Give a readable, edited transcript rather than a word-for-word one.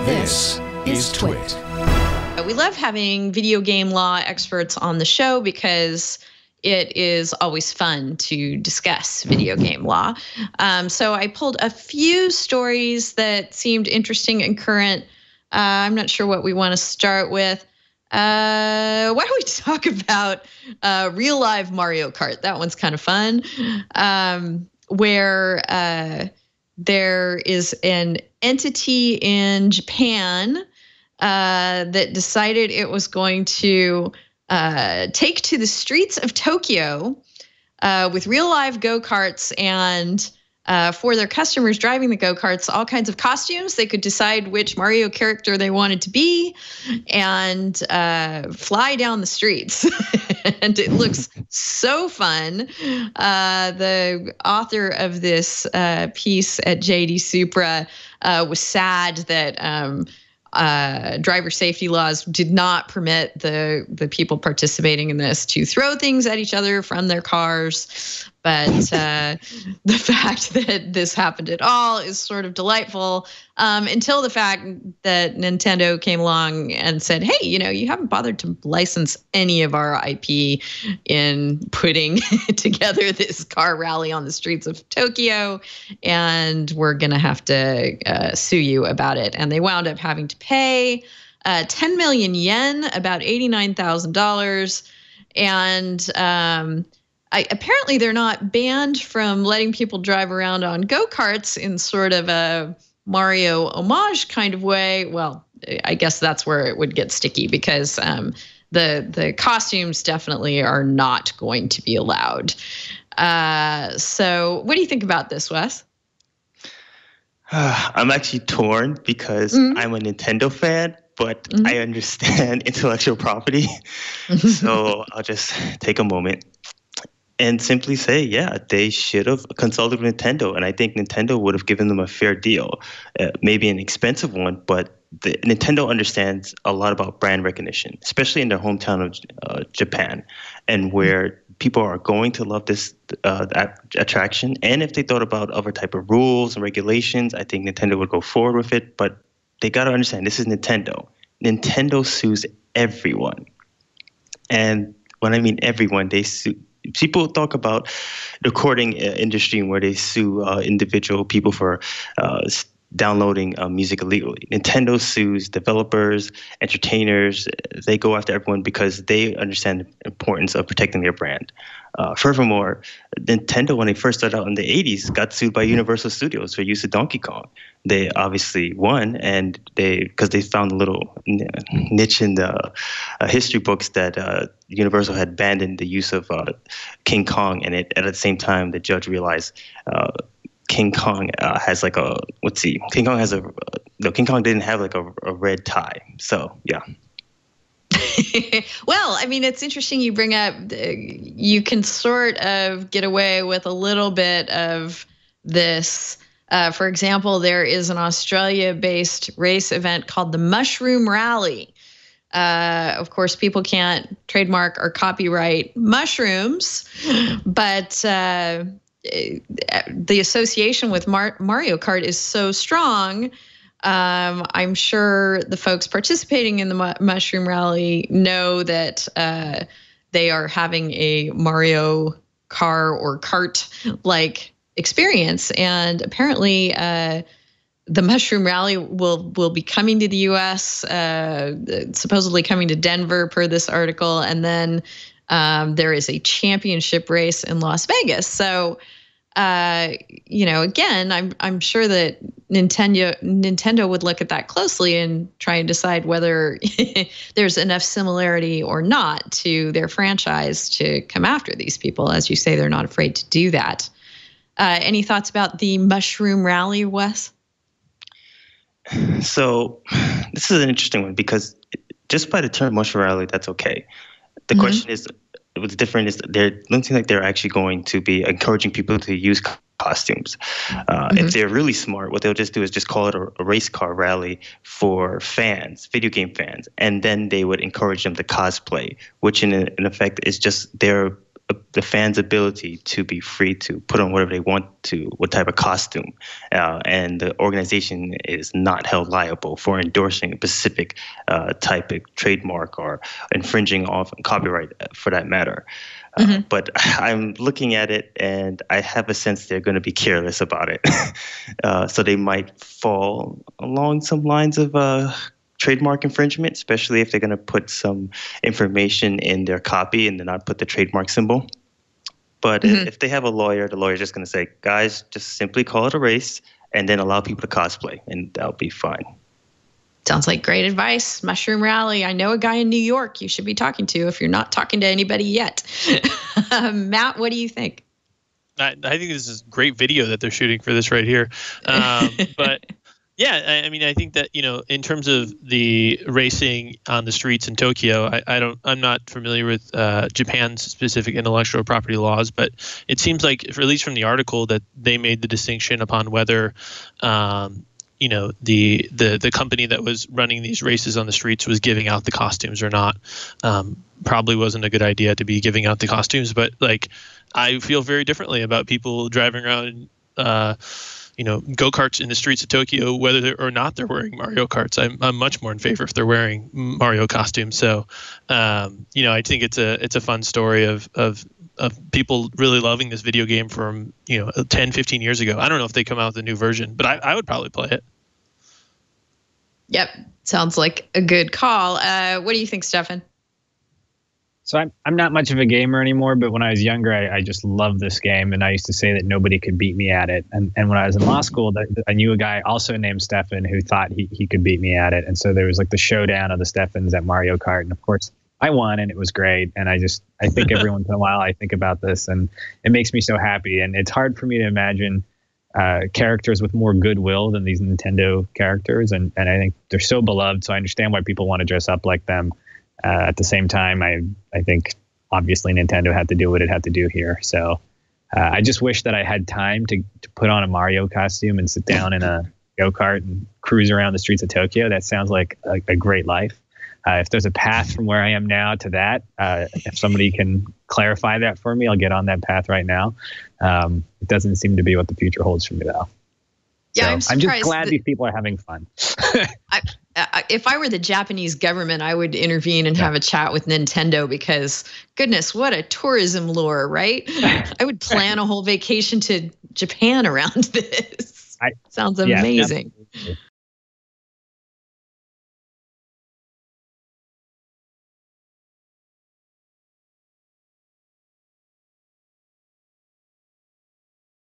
This is TWiT. We love having video game law experts on the show because it is always fun to discuss video game law. So I pulled a few stories that seemed interesting and current. I'm not sure what we want to start with. Why don't we talk about real live Mario Kart? That one's kind of fun. Where there is an entity in Japan that decided it was going to take to the streets of Tokyo with real live go-karts and for their customers driving the go-karts, all kinds of costumes. They could decide which Mario character they wanted to be and fly down the streets. And it looks so fun. The author of this piece at JD Supra was sad that driver safety laws did not permit the people participating in this to throw things at each other from their cars. But the fact that this happened at all is sort of delightful until the fact that Nintendo came along and said, hey, you haven't bothered to license any of our IP in putting together this car rally on the streets of Tokyo, and we're going to have to sue you about it. And they wound up having to pay 10 million yen, about $89,000. And apparently they're not banned from letting people drive around on go-karts in sort of a Mario homage kind of way. Well, I guess that's where it would get sticky because the costumes definitely are not going to be allowed. So what do you think about this, Wes? I'm actually torn because I'm a Nintendo fan, but I understand intellectual property. So I'll just take a moment and simply say, yeah, they should have consulted with Nintendo. And I think Nintendo would have given them a fair deal, maybe an expensive one, but Nintendo understands a lot about brand recognition, especially in their hometown of Japan, and where people are going to love this attraction. And if they thought about other type of rules and regulations, I think Nintendo would go forward with it. But they got to understand, this is Nintendo. Nintendo sues everyone. And when I mean everyone, they sue. People talk about the recording industry where they sue individual people for downloading music illegally. Nintendo sues developers, entertainers. They go after everyone because they understand the importance of protecting their brand. Furthermore, Nintendo, when they first started out in the 80s, got sued by Universal Studios for use of Donkey Kong. They obviously won, and because they found a little niche in the history books that Universal had abandoned the use of King Kong, and at the same time, the judge realized King Kong has like a King Kong didn't have like a red tie. So yeah. Well, I mean, it's interesting you bring up, you can sort of get away with a little bit of this. For example, there is an Australia-based race event called the Mushroom Rally. Of course, people can't trademark or copyright mushrooms, but the association with Mario Kart is so strong. I'm sure the folks participating in the Mushroom Rally know that they are having a Mario car or kart-like experience. And apparently the Mushroom Rally will be coming to the U.S., supposedly coming to Denver per this article. And then there is a championship race in Las Vegas. So, again, I'm sure that Nintendo would look at that closely and try and decide whether there's enough similarity or not to their franchise to come after these people. As you say, they're not afraid to do that. Any thoughts about the Mushroom Rally, Wes? So this is an interesting one because just by the term Mushroom Rally, that's okay. The question is, what's different is it doesn't seem like they're actually going to be encouraging people to use costumes. If they're really smart, what they'll just do is just call it a race car rally for fans, video game fans, and then they would encourage them to cosplay, which in effect is just their the fans' ability to be free to put on whatever they want to, what type of costume, and the organization is not held liable for endorsing a specific type of trademark or infringing off copyright for that matter. But I'm looking at it and I have a sense they're going to be careless about it. So they might fall along some lines of trademark infringement, especially if they're going to put some information in their copy and then not put the trademark symbol. But if they have a lawyer, the lawyer's just going to say, guys, just simply call it a race and then allow people to cosplay, and that'll be fine. Sounds like great advice. Mushroom Rally. I know a guy in New York you should be talking to if you're not talking to anybody yet. Matt, what do you think? I think this is great video that they're shooting for this right here. But yeah, I mean, I think that, in terms of the racing on the streets in Tokyo, I'm not familiar with Japan's specific intellectual property laws, but it seems like, at least from the article, that they made the distinction upon whether the company that was running these races on the streets was giving out the costumes or not. Probably wasn't a good idea to be giving out the costumes, but I feel very differently about people driving around go-karts in the streets of Tokyo, whether or not they're wearing Mario Karts. I'm much more in favor if they're wearing Mario costumes. So I think it's a fun story of people really loving this video game from 10, 15 years ago. I don't know if they come out with a new version, but I would probably play it. Yep, sounds like a good call. What do you think, Stefan? So I'm not much of a gamer anymore, but when I was younger, I just loved this game, and I used to say that nobody could beat me at it. And when I was in law school, I knew a guy also named Stefan who thought he could beat me at it. And so there was the showdown of the Stefans at Mario Kart, and of course I won, and it was great. And I think every once in a while I think about this, and it makes me so happy. And it's hard for me to imagine characters with more goodwill than these Nintendo characters, and I think they're so beloved. So I understand why people want to dress up like them. At the same time, I think obviously Nintendo had to do what it had to do here. So I just wish that I had time to put on a Mario costume and sit down in a go-kart and cruise around the streets of Tokyo. That sounds like a great life. If there's a path from where I am now to that, if somebody can clarify that for me, I'll get on that path right now. It doesn't seem to be what the future holds for me, though. Yeah, so I'm just glad these people are having fun. If I were the Japanese government, I would intervene and have a chat with Nintendo, because goodness, what a tourism lure, right? I would plan a whole vacation to Japan around this. Sounds amazing. Yes,